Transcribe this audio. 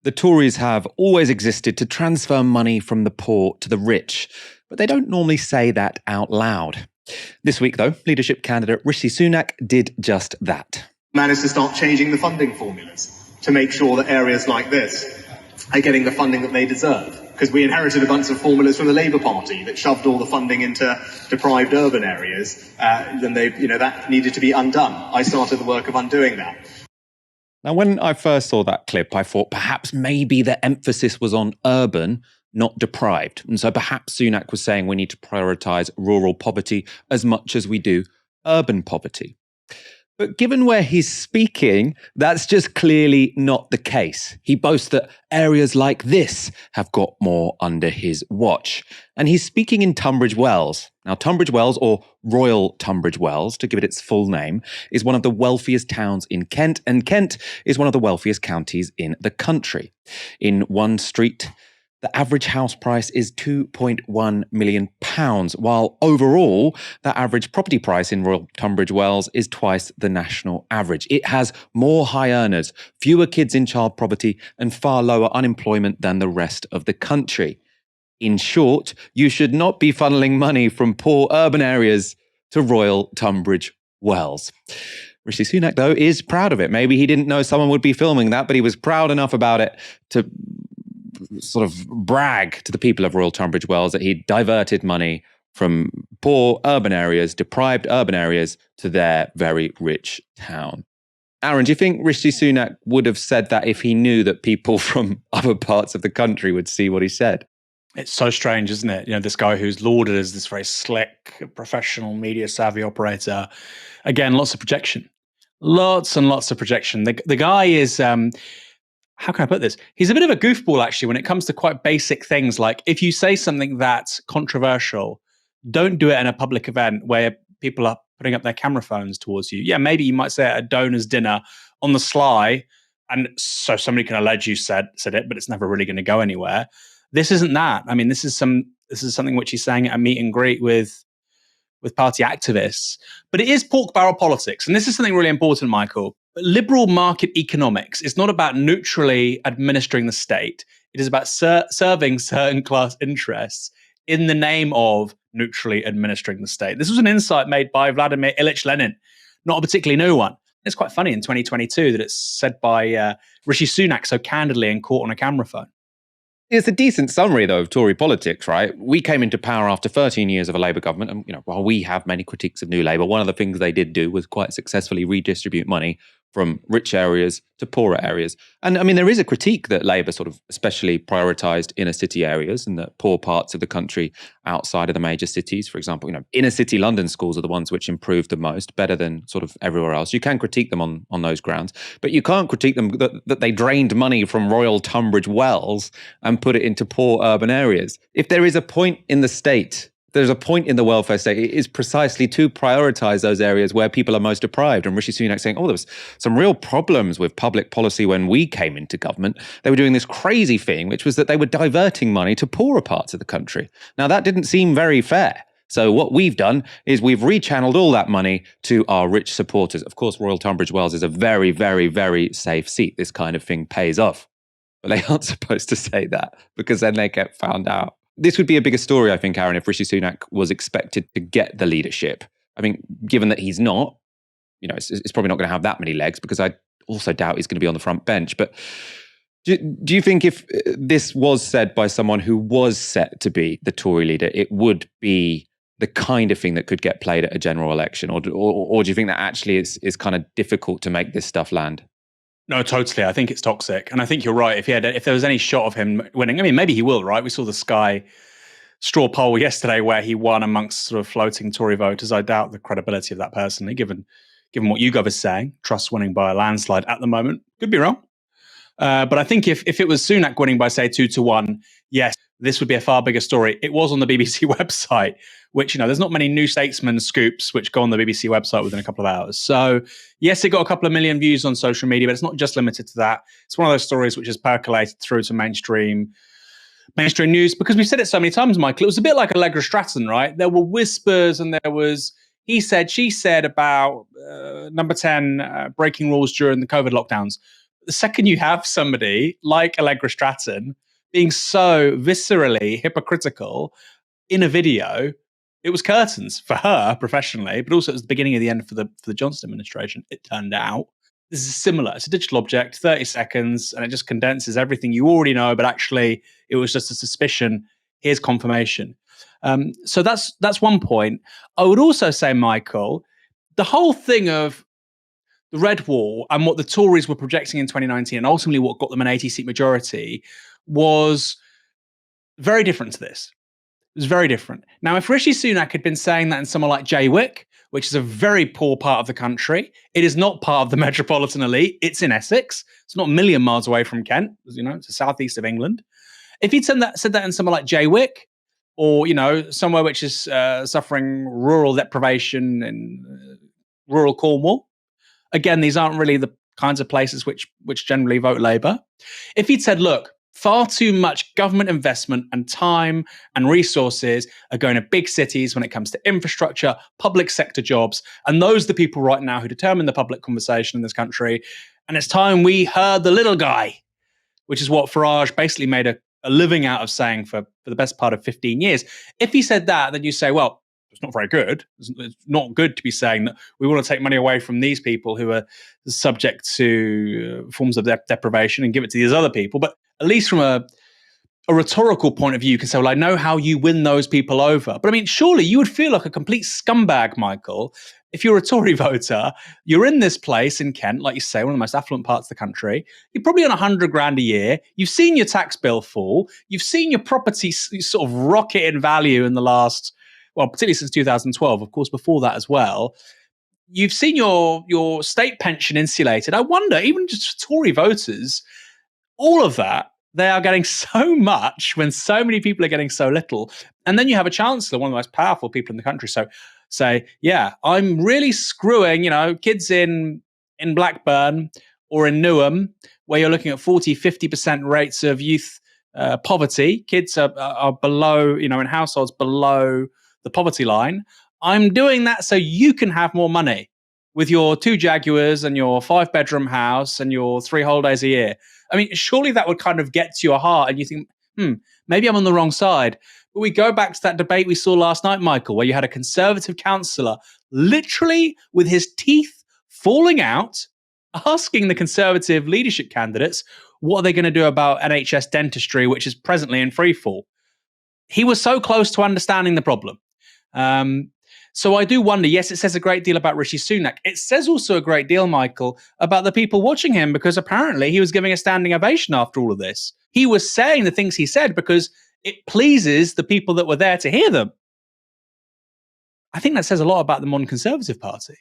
The Tories have always existed to transfer money from the poor to the rich, but they don't normally say that out loud. This week, though, leadership candidate Rishi Sunak did just that. Managed to start changing the funding formulas to make sure that areas like this are getting the funding that they deserve. Because we inherited a bunch of formulas from the Labour Party that shoved all the funding into deprived urban areas, and that needed to be undone. I started the work of undoing that. Now, when I first saw that clip, I thought perhaps maybe the emphasis was on urban, not deprived. And so perhaps Sunak was saying we need to prioritise rural poverty as much as we do urban poverty. But given where he's speaking, that's just clearly not the case. He boasts that areas like this have got more under his watch. And he's speaking in Tunbridge Wells. Now, Tunbridge Wells, or Royal Tunbridge Wells, to give it its full name, is one of the wealthiest towns in Kent, and Kent is one of the wealthiest counties in the country. In one street, the average house price is £2.1 million, while overall, the average property price in Royal Tunbridge Wells is twice the national average. It has more high earners, fewer kids in child poverty, and far lower unemployment than the rest of the country. In short, you should not be funneling money from poor urban areas to Royal Tunbridge Wells. Rishi Sunak, though, is proud of it. Maybe he didn't know someone would be filming that, but he was proud enough about it to sort of brag to the people of Royal Tunbridge Wells that he'd diverted money from poor urban areas, deprived urban areas, to their very rich town. Aaron, do you think Rishi Sunak would have said that if he knew that people from other parts of the country would see what he said? It's so strange, isn't it? You know, this guy who's lauded as this very slick, professional, media-savvy operator. Again, lots of projection. Lots and lots of projection. The guy is... how can I put this? He's a bit of a goofball, actually, when it comes to quite basic things. Like, if you say something that's controversial, don't do it in a public event where people are putting up their camera phones towards you. Yeah, maybe you might say it at a donor's dinner on the sly, and so somebody can allege you said it, but it's never really going to go anywhere. This isn't that. I mean, this is something which he's saying at a meet and greet with party activists. But it is pork barrel politics, and this is something really important, Michael. Liberal market economics is not about neutrally administering the state. It is about serving certain class interests in the name of neutrally administering the state. This was an insight made by Vladimir Ilyich Lenin, not a particularly new one. It's quite funny in 2022 that it's said by Rishi Sunak so candidly and caught on a camera phone. It's a decent summary, though, of Tory politics, right? We came into power after 13 years of a Labour government, and while we have many critiques of New Labour, one of the things they did do was quite successfully redistribute money from rich areas to poorer areas. And I mean, there is a critique that Labour sort of especially prioritised inner city areas and that poor parts of the country outside of the major cities, for example, inner city London schools are the ones which improved the most, better than sort of everywhere else. You can critique them on those grounds, but you can't critique them that they drained money from Royal Tunbridge Wells and put it into poor urban areas. If there is a point in the state, there's a point in the welfare state, it is precisely to prioritise those areas where people are most deprived. And Rishi Sunak saying, there was some real problems with public policy when we came into government. They were doing this crazy thing, which was that they were diverting money to poorer parts of the country. Now, that didn't seem very fair. So what we've done is we've rechanneled all that money to our rich supporters. Of course, Royal Tunbridge Wells is a very, very, very safe seat. This kind of thing pays off. But they aren't supposed to say that because then they get found out. This would be a bigger story, I think, Aaron, if Rishi Sunak was expected to get the leadership. I mean, given that he's not, it's probably not going to have that many legs because I also doubt he's going to be on the front bench. But do you think if this was said by someone who was set to be the Tory leader, it would be the kind of thing that could get played at a general election? Or do you think that actually is kind of difficult to make this stuff land? No, totally. I think it's toxic. And I think you're right. If there was any shot of him winning, I mean, maybe he will, right? We saw the Sky straw poll yesterday where he won amongst sort of floating Tory voters. I doubt the credibility of that personally, given what YouGov is saying. Truss winning by a landslide at the moment. Could be wrong. But I think if it was Sunak winning by, say, 2-1, yes, this would be a far bigger story. It was on the BBC website, which, there's not many New Statesman scoops which go on the BBC website within a couple of hours. So, yes, it got a couple of million views on social media, but it's not just limited to that. It's one of those stories which has percolated through to mainstream news, because we've said it so many times, Michael. It was a bit like Allegra Stratton, right? There were whispers and there was he said, she said about number 10 breaking rules during the COVID lockdowns. the second you have somebody like Allegra Stratton being so viscerally hypocritical in a video, it was curtains for her professionally, but also it was the beginning of the end for the Johnson administration, it turned out. This is similar. It's a digital object, 30 seconds, and it just condenses everything you already know, but actually it was just a suspicion. Here's confirmation. So that's one point. I would also say, Michael, the whole thing of the Red Wall and what the Tories were projecting in 2019 and ultimately what got them an 80-seat majority was very different to this. It was very different. Now, if Rishi Sunak had been saying that in somewhere like Jaywick, which is a very poor part of the country, it is not part of the metropolitan elite. It's in Essex. It's not a million miles away from Kent. It's the southeast of England. If he'd said that in somewhere like Jaywick, or somewhere which is suffering rural deprivation in rural Cornwall, again, these aren't really the kinds of places which generally vote Labour. If he'd said, look, far too much government investment and time and resources are going to big cities when it comes to infrastructure, public sector jobs, and those are the people right now who determine the public conversation in this country. And it's time we heard the little guy, which is what Farage basically made a living out of saying for the best part of 15 years. If he said that, then you say, well, it's not very good. It's not good to be saying that we want to take money away from these people who are subject to forms of deprivation and give it to these other people. But at least from a rhetorical point of view, you can say, well, I know how you win those people over. But I mean, surely you would feel like a complete scumbag, Michael, if you're a Tory voter, you're in this place in Kent, like you say, one of the most affluent parts of the country. You're probably on 100 grand a year. You've seen your tax bill fall. You've seen your property sort of rocket in value in the last, well, particularly since 2012, of course, before that as well. You've seen your state pension insulated. I wonder, even just Tory voters, all of that, they are getting so much when so many people are getting so little. And then you have a chancellor, one of the most powerful people in the country, so say, yeah, I'm really screwing, kids in Blackburn or in Newham, where you're looking at 40, 50% rates of youth poverty. Kids are below, in households below the poverty line. I'm doing that so you can have more money with your 2 Jaguars and your 5-bedroom house and your 3 holidays a year. I mean, surely that would kind of get to your heart and you think, maybe I'm on the wrong side. But we go back to that debate we saw last night, Michael, where you had a Conservative councillor literally with his teeth falling out, asking the Conservative leadership candidates, what are they going to do about NHS dentistry, which is presently in freefall? He was so close to understanding the problem. So I do wonder, yes, it says a great deal about Rishi Sunak. It says also a great deal, Michael, about the people watching him, because apparently he was giving a standing ovation after all of this. He was saying the things he said because it pleases the people that were there to hear them. I think that says a lot about the modern Conservative Party.